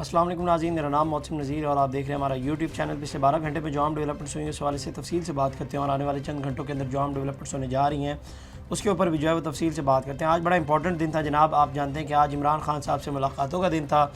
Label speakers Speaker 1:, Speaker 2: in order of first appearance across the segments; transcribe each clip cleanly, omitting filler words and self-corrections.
Speaker 1: السلام علیکم ناظرین، میرا نام محسن نذیر اور آپ دیکھ رہے ہیں ہمارا یوٹیوب چینل۔ پچھلے 12 گھنٹے میں جو ہم ڈیولپمنٹس ہوئی ہیں اس حوالے سے تفصیل سے بات کرتے ہیں، اور آنے والے چند گھنٹوں کے اندر جو ہم ڈیولپمنٹس ہونے جا رہی ہیں اس کے اوپر بھی جو ہے وہ تفصیل سے بات کرتے ہیں۔ آج بڑا امپورٹنٹ دن تھا جناب، آپ جانتے ہیں کہ آج عمران خان صاحب سے ملاقاتوں کا دن تھا،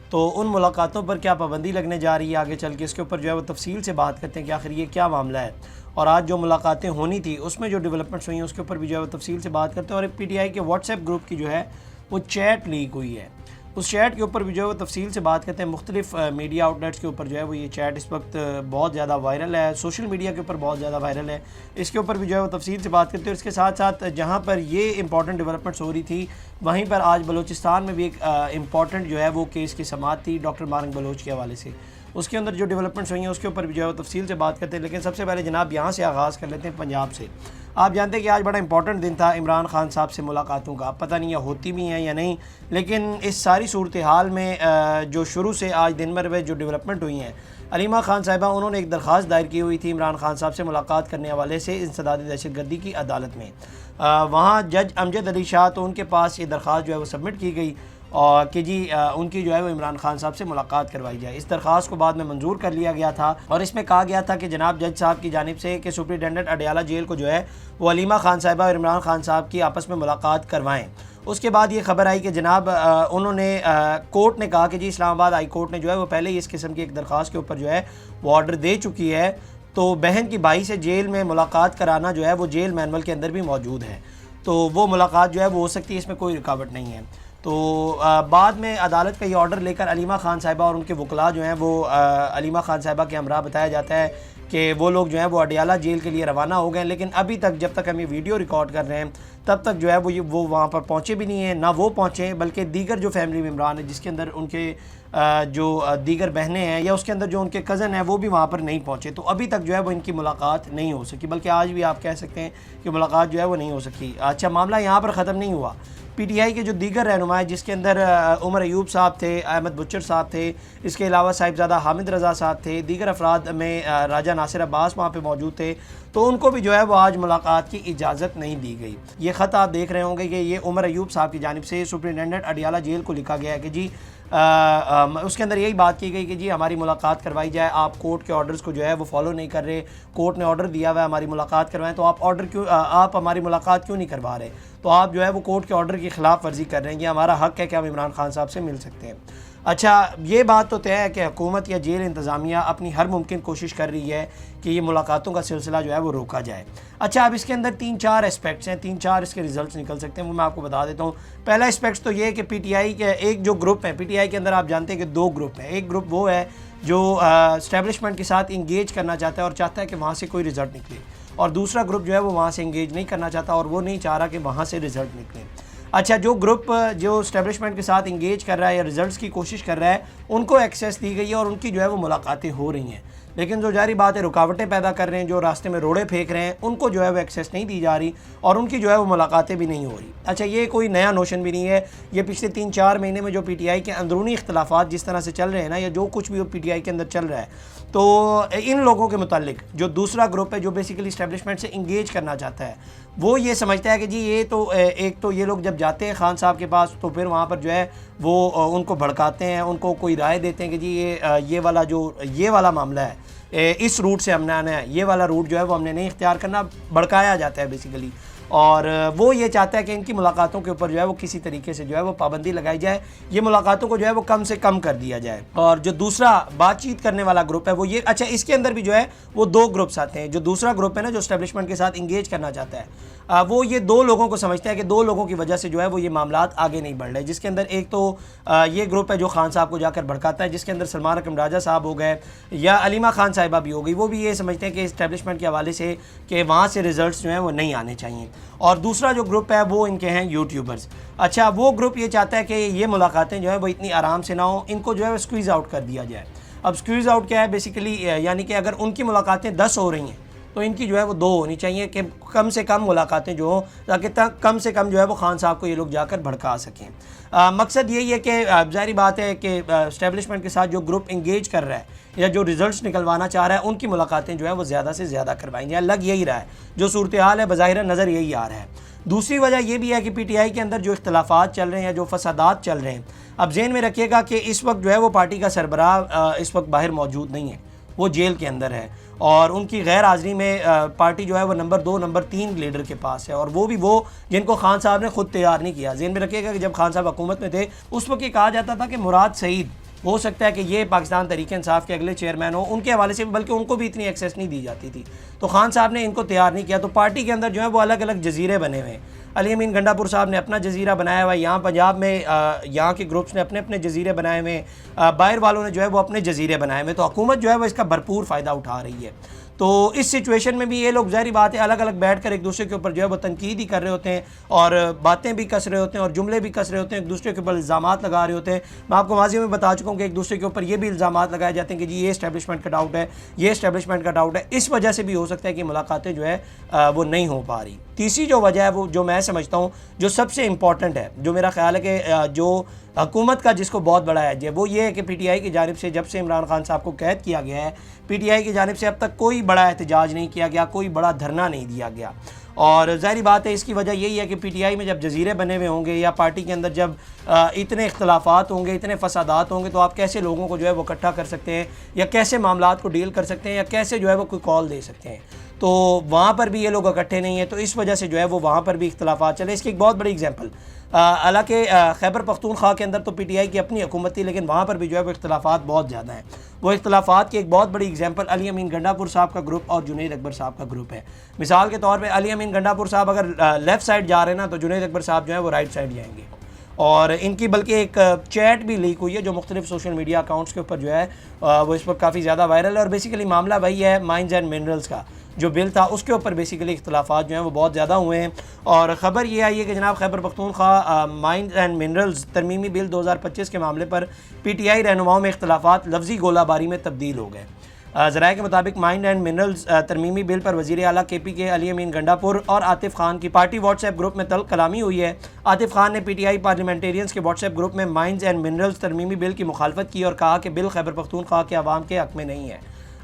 Speaker 1: تو ان ملاقاتوں پر کیا پابندی لگنے جا رہی ہے آگے چل کے، اس کے اوپر جو ہے وہ تفصیل سے بات کرتے ہیں کہ آخر یہ کیا معاملہ ہے، اور آج جو ملاقاتیں ہونی تھی اس میں جو ڈیولپمنٹس ہوئی ہیں اس کے اوپر بھی جو ہے وہ تفصیل سے بات کرتے ہیں۔ اور پی ٹی آئی کے واٹس ایپ گروپ کی جو ہے وہ چیٹ لیک ہوئی ہے، اس چیٹ کے اوپر بھی جو ہے وہ تفصیل سے بات کرتے ہیں۔ مختلف میڈیا آؤٹ لیٹس کے اوپر جو ہے وہ یہ چیٹ اس وقت بہت زیادہ وائرل ہے، سوشل میڈیا کے اوپر بہت زیادہ وائرل ہے، اس کے اوپر بھی جو ہے وہ تفصیل سے بات کرتے ہیں۔ اس کے ساتھ ساتھ جہاں پر یہ امپورٹنٹ ڈیولپمنٹس ہو رہی تھی وہیں پر آج بلوچستان میں بھی ایک امپورٹنٹ جو ہے وہ کیس کی سماعت تھی ڈاکٹر مارنگ بلوچ کے حوالے سے، اس کے اندر جو ڈیولپمنٹس ہوئی ہیں اس کے اوپر بھی جو ہے وہ تفصیل سے بات کرتے ہیں۔ لیکن سب سے پہلے جناب یہاں سے آغاز کر لیتے ہیں پنجاب سے۔ آپ جانتے ہیں کہ آج بڑا امپورٹنٹ دن تھا عمران خان صاحب سے ملاقاتوں کا، پتہ نہیں یہ ہوتی بھی ہیں یا نہیں، لیکن اس ساری صورتحال میں جو شروع سے آج دن بھر میں جو ڈیولپمنٹ ہوئی ہیں، علیمہ خان صاحبہ انہوں نے ایک درخواست دائر کی ہوئی تھی عمران خان صاحب سے ملاقات کرنے حوالے سے انسداد دہشت گردی کی عدالت میں۔ وہاں جج امجد علی شاہ تو ان کے پاس یہ درخواست جو ہے وہ سبمٹ کی گئی اور کہ جی ان کی جو ہے وہ عمران خان صاحب سے ملاقات کروائی جائے۔ اس درخواست کو بعد میں منظور کر لیا گیا تھا، اور اس میں کہا گیا تھا کہ جناب جج صاحب کی جانب سے کہ سپرنٹینڈنٹ اڈیالہ جیل کو جو ہے وہ علیمہ خان صاحبہ اور عمران خان صاحب کی آپس میں ملاقات کروائیں۔ اس کے بعد یہ خبر آئی کہ جناب انہوں نے کورٹ نے کہا کہ جی اسلام آباد ہائی کورٹ نے جو ہے وہ پہلے ہی اس قسم کی ایک درخواست کے اوپر جو ہے وہ آرڈر دے چکی ہے، تو بہن کی بھائی سے جیل میں ملاقات کرانا جو ہے وہ جیل مینول کے اندر بھی موجود ہے، تو وہ ملاقات جو ہے وہ ہو سکتی ہے، اس میں کوئی رکاوٹ نہیں ہے۔ تو بعد میں عدالت کا یہ آرڈر لے کر علیمہ خان صاحبہ اور ان کے وکلاء جو ہیں وہ علیمہ خان صاحبہ کے ہمراہ بتایا جاتا ہے کہ وہ لوگ جو ہیں وہ اڈیالہ جیل کے لیے روانہ ہو گئے، لیکن ابھی تک جب تک ہم یہ ویڈیو ریکارڈ کر رہے ہیں تب تک جو ہے وہ وہاں پر پہنچے بھی نہیں ہیں، نہ وہ پہنچے بلکہ دیگر جو فیملی ممبران ہیں جس کے اندر ان کے جو دیگر بہنیں ہیں یا اس کے اندر جو ان کے کزن ہیں وہ بھی وہاں پر نہیں پہنچے، تو ابھی تک جو ہے وہ ان کی ملاقات نہیں ہو سکی، بلکہ آج بھی آپ کہہ سکتے ہیں کہ ملاقات جو ہے وہ نہیں ہو سکی۔ اچھا، معاملہ یہاں پر ختم نہیں ہوا۔ پی ٹی آئی کے جو دیگر رہنما جس کے اندر عمر ایوب صاحب تھے، احمد بچر صاحب تھے، اس کے علاوہ صاحبزادہ حامد رضا صاحب تھے، دیگر افراد میں راجہ ناصر عباس وہاں پہ موجود تھے، تو ان کو بھی جو ہے وہ آج ملاقات کی اجازت نہیں دی گئی۔ یہ خط آپ دیکھ رہے ہوں گے کہ یہ عمر ایوب صاحب کی جانب سے سپرنٹینڈنٹ اڈیالہ جیل کو لکھا گیا ہے کہ جی اس کے اندر یہی بات کی گئی کہ جی ہماری ملاقات کروائی جائے، آپ کورٹ کے آرڈرز کو جو ہے وہ فالو نہیں کر رہے، کورٹ نے آرڈر دیا ہوا ہے ہماری ملاقات کروائیں، تو آپ ہماری ملاقات کیوں نہیں کروا رہے، تو آپ جو ہے وہ کورٹ کے آرڈر کی خلاف ورزی کر رہے ہیں، یہ ہمارا حق ہے کہ ہم عمران خان صاحب سے مل سکتے ہیں۔ اچھا، یہ بات تو طے ہے کہ حکومت یا جیل انتظامیہ اپنی ہر ممکن کوشش کر رہی ہے کہ یہ ملاقاتوں کا سلسلہ جو ہے وہ روکا جائے۔ اچھا، اب اس کے اندر 3-4 اسپیکٹس ہیں، 3-4 اس کے ریزلٹس نکل سکتے ہیں، وہ میں آپ کو بتا دیتا ہوں۔ پہلا اسپیکٹس تو یہ ہے کہ پی ٹی آئی کے ایک جو گروپ ہے، پی ٹی آئی کے اندر آپ جانتے ہیں کہ 2 گروپ ہیں، ایک گروپ وہ ہے جو اسٹیبلشمنٹ کے ساتھ انگیج کرنا چاہتا ہے اور چاہتا ہے کہ وہاں سے کوئی رزلٹ نکلے، اور دوسرا گروپ جو ہے وہ وہاں سے انگیج نہیں کرنا چاہتا اور وہ نہیں چاہ رہا کہ وہاں سے رزلٹ نکلے۔ اچھا، جو گروپ جو اسٹیبلشمنٹ کے ساتھ انگیج کر رہا ہے یا ریزلٹس کی کوشش کر رہا ہے ان کو ایکسیس دی گئی ہے اور ان کی جو ہے وہ ملاقاتیں ہو رہی ہیں، لیکن جو جاری بات ہے رکاوٹیں پیدا کر رہے ہیں، جو راستے میں روڑے پھینک رہے ہیں، ان کو جو ہے وہ ایکسیس نہیں دی جا رہی اور ان کی جو ہے وہ ملاقاتیں بھی نہیں ہو رہی۔ اچھا، یہ کوئی نیا نوشن بھی نہیں ہے، یہ پچھلے 3-4 مہینے میں جو پی ٹی آئی کے اندرونی اختلافات جس طرح سے چل رہے ہیں نا، یا جو کچھ بھی پی ٹی آئی کے اندر چل رہا ہے، تو ان لوگوں کے متعلق جو دوسرا گروپ ہے جو بیسیکلی اسٹیبلشمنٹ سے انگیج کرنا چاہتا ہے، وہ یہ سمجھتا ہے کہ جی یہ تو ایک تو یہ لوگ جب جاتے ہیں خان صاحب کے پاس تو پھر وہاں پر جو ہے وہ ان کو بھڑکاتے ہیں، ان کو کوئی رائے دیتے ہیں کہ جی یہ والا معاملہ ہے، اس روٹ سے ہم نے آنا ہے، یہ والا روٹ جو ہے وہ ہم نے نہیں اختیار کرنا، بھڑکایا جاتا ہے بیسیکلی، اور وہ یہ چاہتا ہے کہ ان کی ملاقاتوں کے اوپر جو ہے وہ کسی طریقے سے جو ہے وہ پابندی لگائی جائے، یہ ملاقاتوں کو جو ہے وہ کم سے کم کر دیا جائے۔ اور جو دوسرا بات چیت کرنے والا گروپ ہے وہ یہ، اچھا اس کے اندر بھی جو ہے وہ 2 گروپس آتے ہیں۔ جو دوسرا گروپ ہے نا جو اسٹیبلشمنٹ کے ساتھ انگیج کرنا چاہتا ہے، وہ یہ 2 لوگوں کو سمجھتا ہے کہ 2 لوگوں کی وجہ سے جو ہے وہ یہ معاملات آگے نہیں بڑھ رہے، جس کے اندر ایک تو یہ گروپ ہے جو خان صاحب کو جا کر بھڑکاتا ہے، جس کے اندر سلمان اکرم راجہ صاحب ہو گئے یا علیمہ خان صاحبہ بھی ہو گئی، وہ بھی یہ سمجھتے ہیں کہ اسٹیبلشمنٹ کے حوالے سے کہ وہاں سے ریزلٹس جو ہیں وہ نہیں آنے چاہیے۔ اور دوسرا جو گروپ ہے وہ ان کے ہیں یوٹیوبرز۔ اچھا، وہ گروپ یہ چاہتا ہے کہ یہ ملاقاتیں جو ہیں وہ اتنی آرام سے نہ ہوں، ان کو جو ہے اسکویز آؤٹ کر دیا جائے۔ اب اسکویز آؤٹ کیا ہے بیسیکلی، یعنی کہ اگر ان کی ملاقاتیں 10 ہو رہی ہیں تو ان کی جو ہے وہ 2 ہونی چاہیے کہ کم سے کم ملاقاتیں جو ہوں تاکہ کم سے کم جو ہے وہ خان صاحب کو یہ لوگ جا کر بھڑکا سکیں۔ مقصد یہی ہے کہ ظاہری بات ہے کہ اسٹیبلشمنٹ کے ساتھ جو گروپ انگیج کر رہا ہے یا جو ریزلٹس نکلوانا چاہ رہا ہے ان کی ملاقاتیں جو ہے وہ زیادہ سے زیادہ کروائیں گے، لگ یہی رہا ہے، جو صورتحال ہے بظاہر نظر یہی آ رہا ہے۔ دوسری وجہ یہ بھی ہے کہ پی ٹی آئی کے اندر جو اختلافات چل رہے ہیں یا جو فسادات چل رہے ہیں، اب ذہن میں رکھیے گا کہ اس وقت جو ہے وہ پارٹی کا سربراہ اس وقت باہر موجود نہیں ہے، وہ جیل کے اندر ہے، اور ان کی غیر حاضری میں پارٹی جو ہے وہ نمبر 2 نمبر 3 لیڈر کے پاس ہے، اور وہ بھی وہ جن کو خان صاحب نے خود تیار نہیں کیا۔ ذہن میں رکھیے گا کہ جب خان صاحب حکومت میں تھے اس وقت یہ کہا جاتا تھا کہ مراد سعید ہو سکتا ہے کہ یہ پاکستان تحریک انصاف کے اگلے چیئرمین ہوں، ان کے حوالے سے بلکہ ان کو بھی اتنی ایکسیس نہیں دی جاتی تھی، تو خان صاحب نے ان کو تیار نہیں کیا، تو پارٹی کے اندر جو ہے وہ الگ الگ جزیرے بنے ہوئے ہیں۔ علی امین گنڈا پور صاحب نے اپنا جزیرہ بنایا ہوا ہے، یہاں پنجاب میں یہاں کے گروپس نے اپنے اپنے جزیرے بنائے ہوئے ہیں، باہر والوں نے جو ہے وہ اپنے جزیرے بنائے ہوئے، تو حکومت جو ہے وہ اس کا بھرپور فائدہ اٹھا رہی ہے۔ تو اس سچویشن میں بھی یہ لوگ ظاہری بات ہے الگ الگ بیٹھ کر ایک دوسرے کے اوپر جو ہے وہ تنقید ہی کر رہے ہوتے ہیں، اور باتیں بھی کس رہے ہوتے ہیں اور جملے بھی کس رہے ہوتے ہیں، ایک دوسرے کے اوپر الزامات لگا رہے ہوتے ہیں۔ میں آپ کو ماضی میں بتا چکا ہوں کہ ایک دوسرے کے اوپر یہ بھی الزامات لگائے جاتے ہیں کہ جی یہ اسٹیبلشمنٹ کا ڈاؤٹ ہے، یہ اسٹیبلشمنٹ کا ڈاؤٹ ہے، اس وجہ سے بھی ہو سکتا ہے کہ ملاقاتیں جو ہے وہ نہیں ہو پا رہی۔ تیسری جو وجہ ہے وہ جو میں سمجھتا ہوں جو سب سے امپورٹنٹ ہے، جو میرا خیال ہے کہ جو حکومت کا جس کو بہت بڑا ہے وہ یہ ہے کہ پی ٹی آئی کی جانب سے جب سے عمران خان صاحب کو قید کیا گیا ہے، پی ٹی آئی کی جانب سے اب تک کوئی بڑا احتجاج نہیں کیا گیا، کوئی بڑا دھرنا نہیں دیا گیا، اور ظاہری بات ہے اس کی وجہ یہی ہے کہ پی ٹی آئی میں جب جزیرے بنے ہوئے ہوں گے یا پارٹی کے اندر جب اتنے اختلافات ہوں گے، اتنے فسادات ہوں گے، تو آپ کیسے لوگوں کو جو ہے وہ اکٹھا کر سکتے ہیں یا کیسے معاملات کو ڈیل کر سکتے ہیں یا کیسے جو ہے وہ کوئی کال دے سکتے ہیں، تو وہاں پر بھی یہ لوگ اکٹھے نہیں ہیں، تو اس وجہ سے جو ہے وہ وہاں پر بھی اختلافات چلے۔ اس کی ایک بہت بڑی اگزامپل حالانکہ خیبر پختونخوا کے اندر تو پی ٹی آئی کی اپنی حکومت تھی، لیکن وہاں پر بھی جو ہے وہ اختلافات بہت زیادہ ہیں۔ وہ اختلافات کی ایک بہت بڑی اگزامپل علی امین گنڈا پور صاحب کا گروپ اور جنید اکبر صاحب کا گروپ ہے۔ مثال کے طور پہ علی امین گنڈا پور صاحب اگر لیفٹ سائڈ جا رہے ہیں نا، تو جنید اکبر صاحب جو ہے وہ رائٹ سائڈ جائیں گے، اور ان کی بلکہ ایک چیٹ بھی لیک ہوئی ہے جو مختلف سوشل میڈیا اکاؤنٹس کے اوپر جو ہے وہ اس وقت کافی زیادہ وائرل ہے، اور بیسیکلی معاملہ وہی ہے مائنز اینڈ منرلز کا جو بل تھا، اس کے اوپر بیسیکلی اختلافات جو ہیں وہ بہت زیادہ ہوئے ہیں، اور خبر یہ آئی ہے کہ جناب Khyber Pakhtunkhwa mines and minerals ترمیمی بل 2025 کے معاملے پر پی ٹی آئی رہنماؤں میں اختلافات لفظی گولہ باری میں تبدیل ہو گئے۔ ذرائع کے مطابق مائنڈ اینڈ منرلز ترمیمی بل پر وزیر اعلیٰ کے پی کے علی امین گنڈا پور اور عاطف خان کی پارٹی واٹس ایپ گروپ میں تلخ کلامی ہوئی ہے۔ عاطف خان نے پی ٹی آئی پارلیمنٹیرینز کے واٹس ایپ گروپ میں مائنز اینڈ منرلز ترمیمی بل کی مخالفت کی اور کہا کہ بل خیبر پختونخوا کے عوام کے حق میں نہیں ہے۔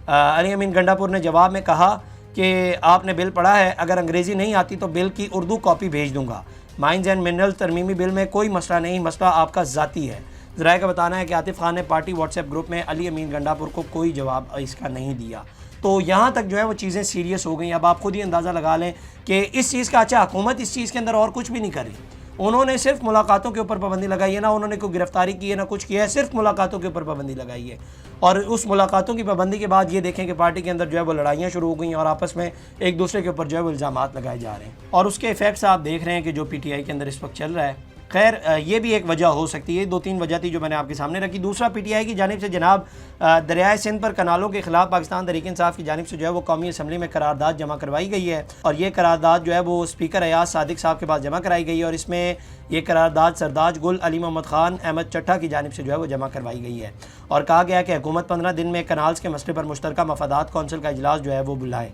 Speaker 1: علی امین گنڈا پور نے جواب میں کہا کہ آپ نے بل پڑھا ہے، اگر انگریزی نہیں آتی تو بل کی اردو کاپی بھیج دوں گا۔ مائنز اینڈ منرلز ترمیمی بل میں کوئی مسئلہ نہیں، مسئلہ آپ کا ذاتی ہے۔ ذرائع کا بتانا ہے کہ عاطف خان نے پارٹی واٹس ایپ گروپ میں علی امین گنڈا پور کو کوئی جواب اس کا نہیں دیا، تو یہاں تک جو ہے وہ چیزیں سیریس ہو گئیں۔ اب آپ خود ہی اندازہ لگا لیں کہ اس چیز کا اچھا حکومت اس چیز کے اندر اور کچھ بھی نہیں کر رہی، انہوں نے صرف ملاقاتوں کے اوپر پابندی لگائی ہے، نہ انہوں نے کوئی گرفتاری کی ہے نہ کچھ کیا ہے، صرف ملاقاتوں کے اوپر پابندی لگائی ہے، اور اس ملاقاتوں کی پابندی کے بعد یہ دیکھیں کہ پارٹی کے اندر جو ہے وہ لڑائیاں شروع ہو گئیں اور آپس میں ایک دوسرے کے اوپر جو ہے وہ الزامات لگائے جا رہے ہیں، اور اس کے ایفیکٹس آپ دیکھ رہے ہیں کہ جو پی ٹی آئی کے اندر اس وقت چل رہا ہے۔ خیر یہ بھی ایک وجہ ہو سکتی ہے، 2-3 وجہ تھی جو میں نے آپ کے سامنے رکھی۔ دوسرا، پی ٹی آئی کی جانب سے جناب دریائے سندھ پر کنالوں کے خلاف پاکستان تحریک انصاف کی جانب سے جو ہے وہ قومی اسمبلی میں قرارداد جمع کروائی گئی ہے، اور یہ قرارداد جو ہے وہ اسپیکر ایاز صادق صاحب کے پاس جمع کرائی گئی ہے، اور اس میں یہ قرارداد سرداج گل، علی محمد خان، احمد چٹھا کی جانب سے جو ہے وہ جمع کروائی گئی ہے، اور کہا گیا ہے کہ حکومت 15 دن میں کنالز کے مسئلے پر مشترکہ مفادات کونسل کا اجلاس جو ہے وہ بلائے۔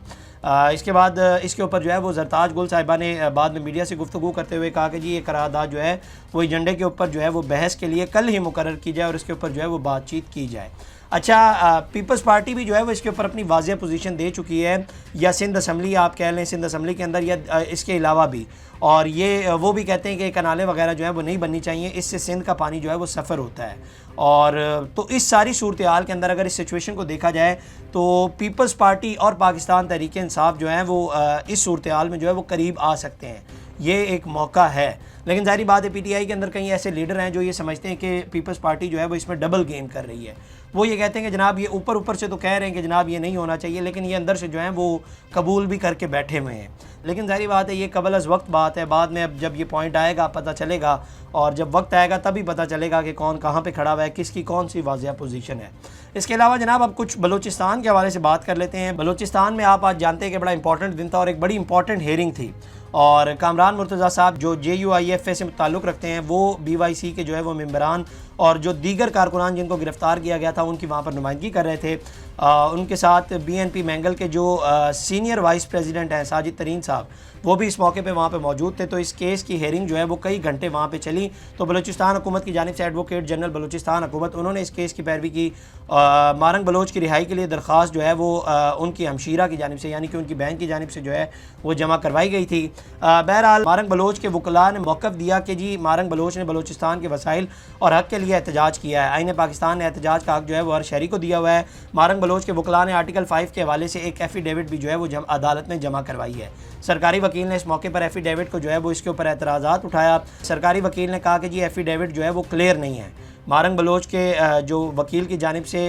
Speaker 1: اس کے بعد اس کے اوپر جو ہے وہ زرتاج گل صاحبہ نے بعد میں میڈیا سے گفتگو کرتے ہوئے کہا کہ جی یہ قرارداد جو ہے وہ ایجنڈے کے اوپر جو ہے وہ بحث کے لیے کل ہی مقرر کی جائے اور اس کے اوپر جو ہے وہ بات چیت کی جائے۔ اچھا، پیپلز پارٹی بھی جو ہے وہ اس کے اوپر اپنی واضح پوزیشن دے چکی ہے، یا سندھ اسمبلی آپ کہہ لیں، سندھ اسمبلی کے اندر یا اس کے علاوہ بھی، اور یہ وہ بھی کہتے ہیں کہ کنالیں وغیرہ جو ہیں وہ نہیں بننی چاہیے، اس سے سندھ کا پانی جو ہے وہ سفر ہوتا ہے، اور تو اس ساری صورتحال کے اندر اگر اس سچویشن کو دیکھا جائے تو پیپلز پارٹی اور پاکستان تحریک انصاف جو ہیں وہ اس صورتحال میں جو ہے وہ قریب آ سکتے ہیں، یہ ایک موقع ہے۔ لیکن ظاہری بات ہے پی ٹی آئی کے اندر کئی ایسے لیڈر ہیں جو یہ سمجھتے ہیں کہ پیپلز پارٹی جو ہے وہ اس میں ڈبل گیم کر رہی ہے، وہ یہ کہتے ہیں کہ جناب یہ اوپر سے تو کہہ رہے ہیں کہ جناب یہ نہیں ہونا چاہیے، لیکن یہ اندر سے جو ہیں وہ قبول بھی کر کے بیٹھے ہوئے ہیں۔ لیکن ظاہری بات ہے یہ قبل از وقت بات ہے، بعد میں اب جب یہ پوائنٹ آئے گا پتہ چلے گا، اور جب وقت آئے گا تبھی پتہ چلے گا کہ کون کہاں پہ کھڑا ہوا ہے، کس کی کون سی واضح پوزیشن ہے۔ اس کے علاوہ جناب اب کچھ بلوچستان کے حوالے سے بات کر لیتے ہیں۔ بلوچستان میں آپ آج جانتے ہیں کہ بڑا امپورٹنٹ دن تھا اور ایک بڑی امپورٹنٹ ہیئرنگ تھی، اور کامران مرتضیٰ صاحب جو JUIF سے تعلق رکھتے ہیں، وہ BYC کے جو ہے وہ ممبران اور جو دیگر کارکنان جن کو گرفتار کیا گیا تھا ان کی وہاں پر نمائندگی کر رہے تھے. ان کے ساتھ BNP مینگل کے جو سینئر وائس پریزیڈنٹ ہیں ساجد ترین صاحب, وہ بھی اس موقع پہ وہاں پہ موجود تھے. تو اس کیس کی ہیئرنگ جو ہے وہ کئی گھنٹے وہاں پہ چلی. تو بلوچستان حکومت کی جانب سے ایڈوکیٹ جنرل بلوچستان حکومت, انہوں نے اس کیس کی پیروی کی. مارنگ بلوچ کی رہائی کے لیے درخواست جو ہے وہ ان کی ہمشیرہ کی جانب سے یعنی کہ ان کی بہن کی جانب سے جو ہے وہ جمع کروائی گئی تھی. بہرحال مارنگ بلوچ کے وکلاء نے موقف دیا کہ جی مارنگ بلوچ نے بلوچستان کے وسائل اور حق کے لیے احتجاج کیا ہے. آئین پاکستان نے احتجاج کا حق جو ہے وہ ہر شہری کو دیا ہوا ہے. مارنگ بلوچ کے وکلاء نے آرٹیکل 5 کے حوالے سے ایک ایفیڈیوٹ بھی جو ہے وہ عدالت میں جمع کروائی ہے. سرکاری وکیل نے اس موقع پر ایفیڈیوٹ کو جو ہے وہ اس کے اوپر اعتراضات اٹھایا. سرکاری وکیل نے کہا کہ جی ایفیڈیوٹ جو ہے وہ کلیئر نہیں ہے. مارنگ بلوچ کے جو وکیل کی جانب سے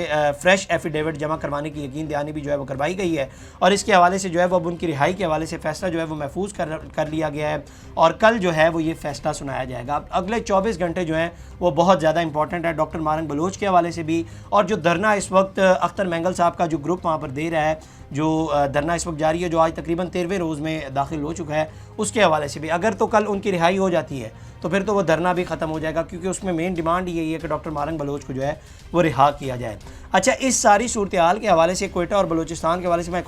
Speaker 1: فریش ایفیڈیوٹ جمع کروانے کی یقین دہانی بھی جو ہے وہ کروائی گئی ہے, اور اس کے حوالے سے جو ہے وہ اب ان کی رہائی کے حوالے سے فیصلہ جو ہے وہ محفوظ کر لیا گیا ہے, اور کل جو ہے وہ یہ فیصلہ سنایا جائے گا. اب اگلے 24 گھنٹے جو ہیں وہ بہت زیادہ امپورٹنٹ ہے ڈاکٹر مارنگ بلوچ کے حوالے سے بھی, اور جو دھرنا اس وقت اختر مینگل صاحب کا جو گروپ وہاں پر دے رہا ہے, جو دھرنا اس وقت جاری ہے, جو آج تقریباً 13ویں روز میں داخل ہو چکا ہے, اس کے حوالے سے بھی اگر تو کل ان کی رہائی ہو جاتی ہے تو پھر تو وہ دھرنا بھی ختم ہو جائے گا, کیونکہ اس میں مین ڈیمانڈ یہی ہے کہ ڈاکٹر مارنگ بلوچ کو جو ہے وہ رہا کیا جائے. اچھا, اس ساری صورتحال کے حوالے سے کوئٹہ اور بلوچستان کے حوالے سے میں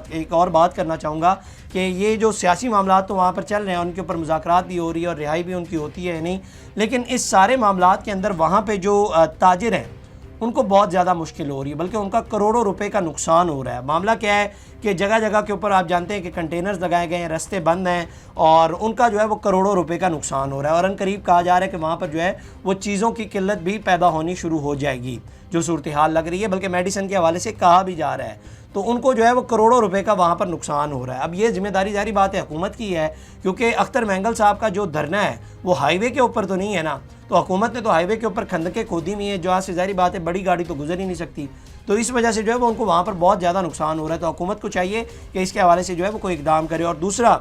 Speaker 1: ایک اور بات کرنا چاہوں گا کہ یہ جو سیاسی معاملات تو وہاں پر چل رہے ہیں, ان کے اوپر مذاکرات بھی ہو رہی ہے اور رہائی بھی ان کی ہوتی ہے نہیں, لیکن اس سارے معاملات کے اندر وہاں پہ جو تاجر ہیں ان کو بہت زیادہ مشکل ہو رہی ہے, بلکہ ان کا کروڑوں روپے کا نقصان ہو رہا ہے. معاملہ کیا ہے کہ جگہ جگہ کے اوپر آپ جانتے ہیں کہ کنٹینرز لگائے گئے ہیں, رستے بند ہیں, اور ان کا جو ہے وہ کروڑوں روپے کا نقصان ہو رہا ہے. اور ان قریب کہا جا رہا ہے کہ وہاں پر جو ہے وہ چیزوں کی قلت بھی پیدا ہونی شروع ہو جائے گی, جو صورتحال لگ رہی ہے, بلکہ میڈیسن کے حوالے سے کہا بھی جا رہا ہے. تو ان کو جو ہے وہ کروڑوں روپے کا وہاں پر نقصان ہو رہا ہے. اب یہ ذمہ داری ظاہری بات ہے حکومت کی ہے, کیونکہ اختر مینگل صاحب کا جو دھرنا ہے وہ ہائی وے کے اوپر تو نہیں ہے نا, تو حکومت نے تو ہائی وے کے اوپر کھندقیں کھودی ہوئی ہیں, جہاں سے ظاہری بات ہے بڑی گاڑی تو گزر ہی نہیں سکتی. تو اس وجہ سے جو ہے وہ ان کو وہاں پر بہت زیادہ نقصان ہو رہا ہے. تو حکومت کو چاہیے کہ اس کے حوالے سے جو ہے وہ کوئی اقدام کرے. اور دوسرا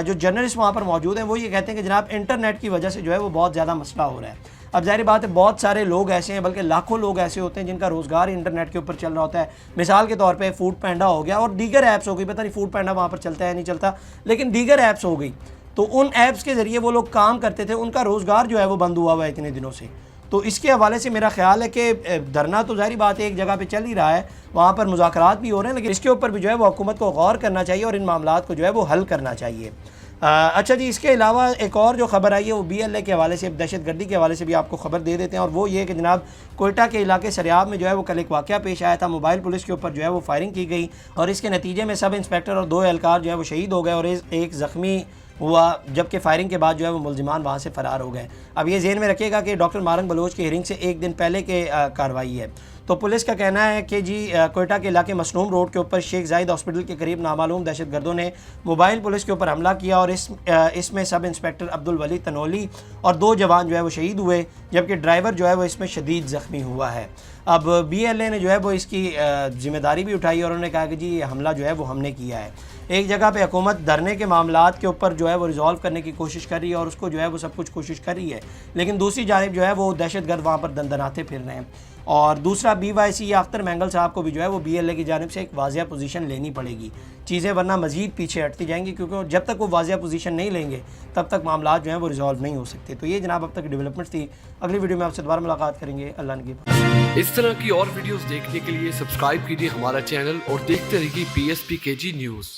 Speaker 1: جو جرنلسٹ وہاں پر موجود ہیں وہ یہ کہتے ہیں کہ جناب انٹرنیٹ کی وجہ سے جو ہے وہ بہت زیادہ مسئلہ ہو رہا ہے. اب ظاہری بات ہے بہت سارے لوگ ایسے ہیں, بلکہ لاکھوں لوگ ایسے ہوتے ہیں جن کا روزگار انٹرنیٹ کے اوپر چل رہا ہوتا ہے. مثال کے طور پہ فوڈ پینڈا ہو گیا اور دیگر ایپس ہو گئی, پتہ نہیں فوڈ پینڈا وہاں پر چلتا ہے نہیں چلتا, لیکن دیگر ایپس ہو گئی. تو ان ایپس کے ذریعے وہ لوگ کام کرتے تھے, ان کا روزگار جو ہے وہ بند ہوا ہوا ہے اتنے دنوں سے. تو اس کے حوالے سے میرا خیال ہے کہ دھرنا تو ظاہری بات ہے ایک جگہ پہ چل ہی رہا ہے, وہاں پر مذاکرات بھی ہو رہے ہیں, لیکن اس کے اوپر بھی جو ہے وہ حکومت کو غور کرنا چاہیے اور ان معاملات کو جو ہے وہ حل کرنا چاہیے. اچھا جی, اس کے علاوہ ایک اور جو خبر آئی ہے وہ BLA کے حوالے سے, دہشت گردی کے حوالے سے بھی آپ کو خبر دے دیتے ہیں, اور وہ یہ کہ جناب کوئٹہ کے علاقے سریاب میں جو ہے وہ کل ایک واقعہ پیش آیا تھا. موبائل پولیس کے اوپر جو ہے وہ فائرنگ کی گئی, اور اس کے نتیجے میں سب انسپیکٹر اور 2 اہلکار جو ہے وہ شہید ہو گئے اور ایک زخمی ہوا, جبکہ فائرنگ کے بعد جو ہے وہ ملزمان وہاں سے فرار ہو گئے. اب یہ ذہن میں رکھیے گا کہ ڈاکٹر مارنگ بلوچ کی ہیئرنگ سے ایک دن پہلے کے کارروائی ہے. تو پولیس کا کہنا ہے کہ جی کوئٹہ کے علاقے مسنوم روڈ کے اوپر شیخ زاید ہاسپٹل کے قریب نامعلوم دہشت گردوں نے موبائل پولیس کے اوپر حملہ کیا, اور اس میں سب انسپیکٹر عبدالولی تنولی اور 2 جوان جو ہے وہ شہید ہوئے, جبکہ ڈرائیور جو ہے وہ اس میں شدید زخمی ہوا ہے. اب BLA نے جو ہے وہ اس کی ذمہ داری بھی اٹھائی, اور انہوں نے کہا کہ جی یہ حملہ جو ہے وہ ہم نے کیا ہے. ایک جگہ پہ حکومت دھرنے کے معاملات کے اوپر جو ہے وہ ریزالو کرنے کی کوشش کر رہی ہے, اور اس کو جو ہے وہ سب کچھ کوشش کر رہی ہے, لیکن دوسری جانب جو ہے وہ دہشت گرد وہاں پر دندناتے پھر رہے ہیں. اور دوسرا BYC یا اختر مینگل صاحب کو بھی جو ہے وہ BLA کی جانب سے ایک واضح پوزیشن لینی پڑے گی, چیزیں ورنہ مزید پیچھے ہٹتی جائیں گی, کیونکہ جب تک وہ واضح پوزیشن نہیں لیں گے تب تک معاملات جو ہیں وہ ریزالو نہیں ہو سکتے. تو یہ جناب اب تک ڈیولپمنٹ تھی. اگلی ویڈیو میں آپ سے دوبارہ ملاقات کریں گے. اللہ نگہبان.
Speaker 2: اس طرح کی اور ویڈیوز دیکھنے کے لیے سبسکرائب کیجیے ہمارا چینل اور دیکھتے رہیے PSPKG نیوز.